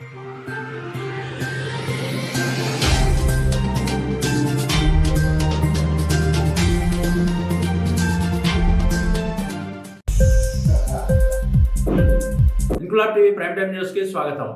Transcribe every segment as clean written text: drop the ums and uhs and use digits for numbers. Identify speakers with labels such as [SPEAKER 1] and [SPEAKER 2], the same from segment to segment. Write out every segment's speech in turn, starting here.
[SPEAKER 1] Inquilab TV prime time news కి స్వాగతం.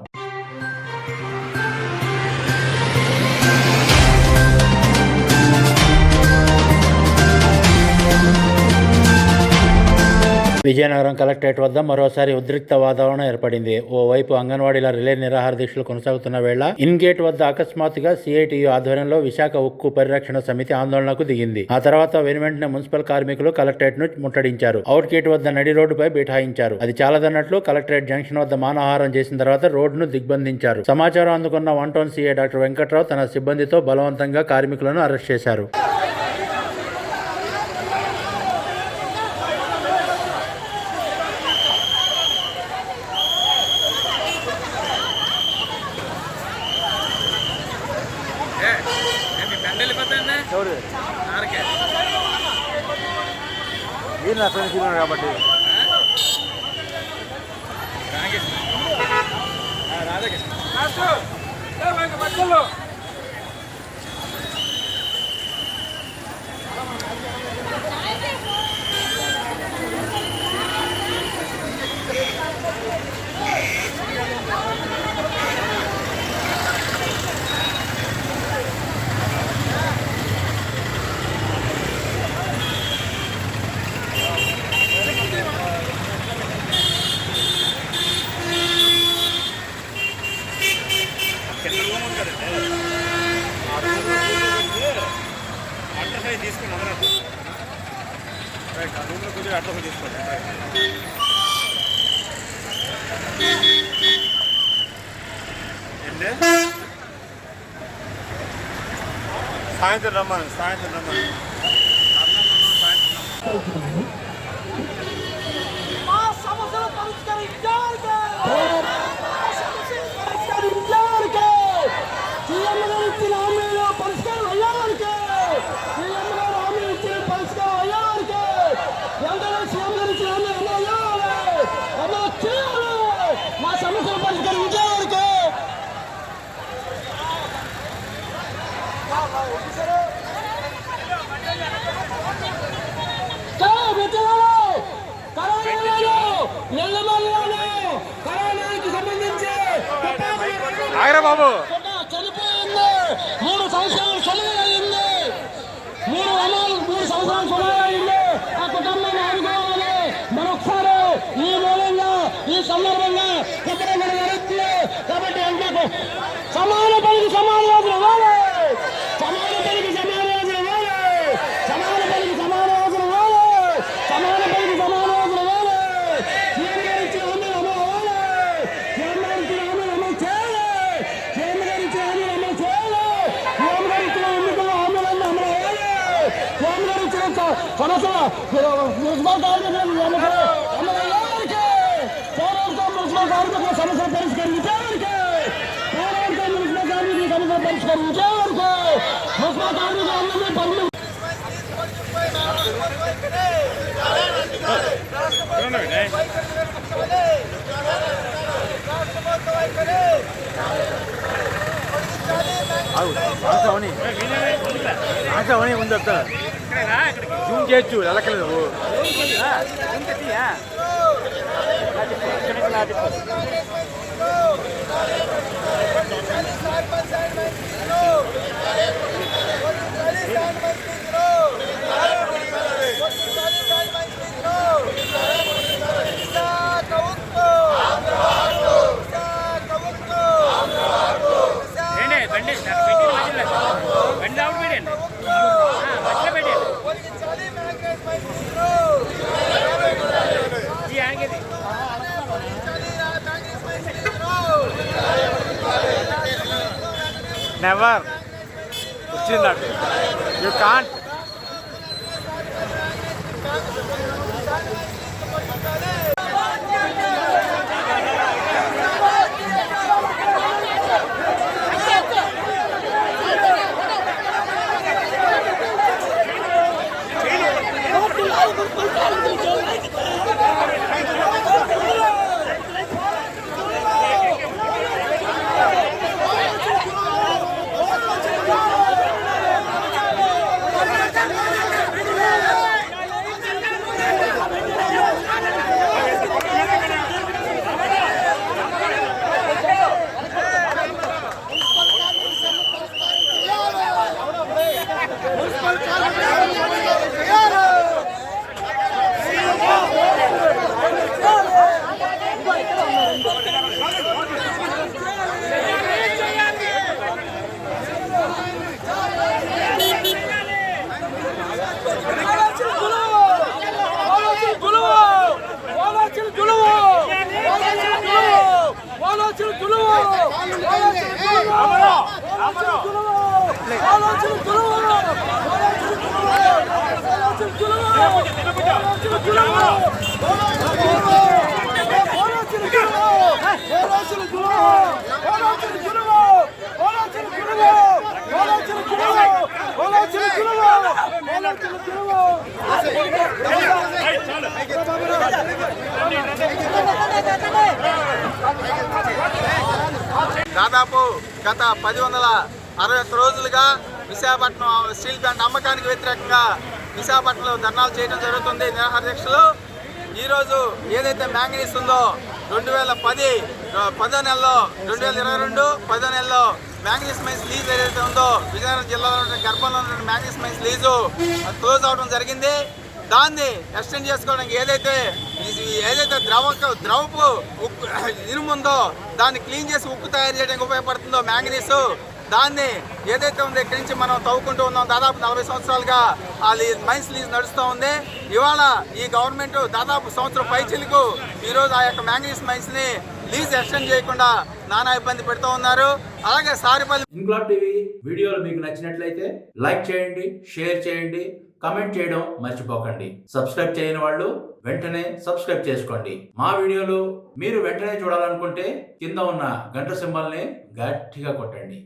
[SPEAKER 1] Vizianagaram collectorate వద్ద మరోసారి ఉద్రిక్త వాతావరణం ఏర్పడింది. ఓవైపు అంగన్వాడీల రిలే నిరాహార దీక్షలు కొనసాగుతున్న వేళ ఇన్ గేట్ వద్ద అకస్మాత్తుగా సిఐటియు ఆధ్వర్యంలో విశాఖ ఉక్కు పరిరక్షణ సమితి ఆందోళనకు దిగింది. ఆ తర్వాత వెనువెంటనే మున్సిపల్ కార్మికులు కలెక్టరేట్ ను ముట్టడించారు. అవుట్ గేట్ వద్ద నడి రోడ్డుపై బైఠాయించారు. అది చాలదన్నట్లు కలెక్టరేట్ జంక్షన్ వద్ద మానవహారం చేసిన తర్వాత రోడ్డును దిగ్బంధించారు. సమాచారం అందుకున్న 1 టౌన్ సిఐ డాక్టర్ వెంకట్రావు తన సిబ్బందితో బలవంతంగా కార్మికులను అరెస్ట్ చేశారు.
[SPEAKER 2] కాబట్టి తీసుకుని అందరూ రైట్ ఆ రూమ్లో కొద్దిగా అట్లా తీసుకోండి. ఏంటి సాయంత్రం రమ్మని సాయంత్రం ఆగరా బాబు.
[SPEAKER 3] చనిపోయింది 3 సంవత్సరాలు చదివేయింది. 3 సంవత్సరాలు చదివేయింది. ఆ కుటుంబాన్ని ఆడుకోవాలి. మరొకసారి ఈ మూలంగా ఈ సందర్భంగా చెప్పడం జరుగుతుంది. కాబట్టి అందరూ సమాన పనికి సమాన రోజులు ఇవ్వాలి. సమాన పనికి సమాన రోజులు ఇవ్వాలి. సమాన పనికి సమాన రోజులు ఇవ్వాలి. సమాన పనికి సమాన రోజులు ఇవ్వాలి. సీఎం గారు ఇచ్చిన హామీలు అమలు అవ్వాలి. సీఎం గారు ఇచ్చిన హామీలు అమలు చేయాలి. సీఎం గారు ఇచ్చిన హామీలు అమలు చేయాలి. సీఎం గారు ఇచ్చిన ఎన్నికల హామీలన్నీ అమలు అవ్వాలి. సీఎం గారు ఇచ్చిన సమస్య మున్సిపల్ కార్మికులకు అమలు అయ్యేవారికి పోరాటం మున్సిపల్ కార్మికుల సమస్యలు పరిష్కరించేవారికి పోరాటం మున్సిపల్ కార్మికుల సమస్యలు పరిష్కరించేవారికి మున్సిపల్ కార్మికులందరినీ పనులు
[SPEAKER 2] ఆశవని ముందు జూమ్ చేయొచ్చు ఎలకలు నువ్వు నెవర్ వచ్చిందట యూ కాంట్.
[SPEAKER 4] దాదాపు గత 161 రోజులుగా విశాఖపట్నం స్టీల్ ప్లాంట్ అమ్మకానికి వ్యతిరేకంగా విశాఖపట్నంలో ధర్నాలు చేయడం జరుగుతుంది. నిరాహార దీక్షలు ఈరోజు ఏదైతే మ్యాంగనీస్ ఉందో 10 నెలలో 2022 10 నెలలో మ్యాంగనీస్ మైన్స్ లీజ్ ఏదైతే ఉందో విజయనగరం జిల్లాలో ఉన్న గర్భంలో ఉన్న మ్యాంగనీస్ మైన్స్ లీజు క్లోజ్ అవడం జరిగింది. దాన్ని ఎక్స్టెండ్ చేసుకోవడానికి ఏదైతే ద్రవపు ఉక్కు ఇనుము ఉందో దాన్ని క్లీన్ చేసి ఉక్కు తయారు చేయడానికి ఉపయోగపడుతుందో మ్యాంగనీస్, దాన్ని ఏదైతే ఉందో ఇక్కడి నుంచి మనం తవ్వుకుంటూ ఉన్నాం. దాదాపు 40 సంవత్సరాలుగా ఆ మైన్స్ లీజ్ నడుస్తూ ఉంది. ఇవాళ ఈ గవర్నమెంట్ దాదాపు సంవత్సరం పైచిలకు ఈరోజు ఆ యొక్క మ్యాంగనీస్ మైన్స్ని లీజ్ ఎక్స్టెండ్ చేయకుండా నానా ఇబ్బంది పెడుతూ ఉన్నారు. అలాగే సారిపల్లి
[SPEAKER 1] ఇన్క్లాబ్ టీవీ వీడియోలు మీకు నచ్చినట్లయితే లైక్ చేయండి, షేర్ చేయండి, కమెంట్ చేయడం మర్చిపోకండి. సబ్స్క్రైబ్ చేయని వాళ్ళు వెంటనే సబ్స్క్రైబ్ చేసుకోండి. మా వీడియోలు మీరు వెంటనే చూడాలనుకుంటే కింద ఉన్న గంట సింబల్ని గట్టిగా కొట్టండి.